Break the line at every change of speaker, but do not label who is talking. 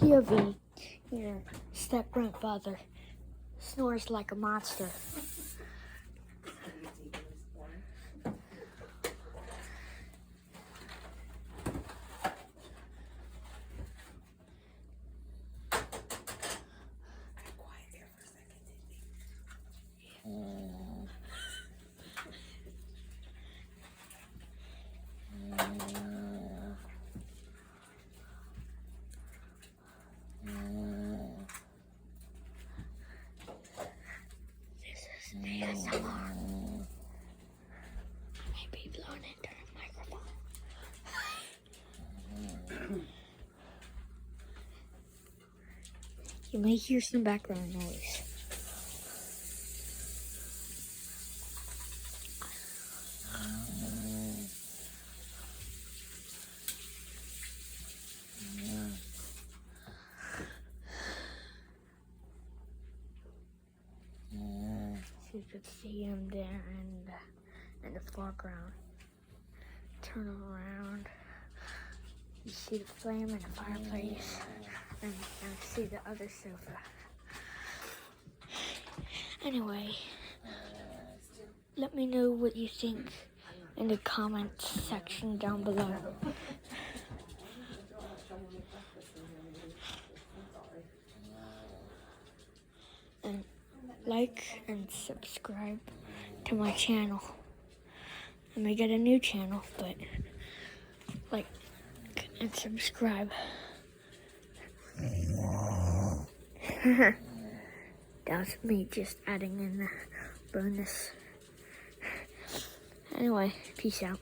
POV, your step-grandfather snores like a monster. ASMR. Maybe blown into the microphone. You may hear some background noise. So you could see him there in the foreground. Turn around. You see the flame in the fireplace, and see the other sofa. Anyway, let me know what you think in the comments section down below. And like and subscribe to my channel. I may get a new channel, but like and subscribe. That was me just adding in the bonus. Anyway, peace out.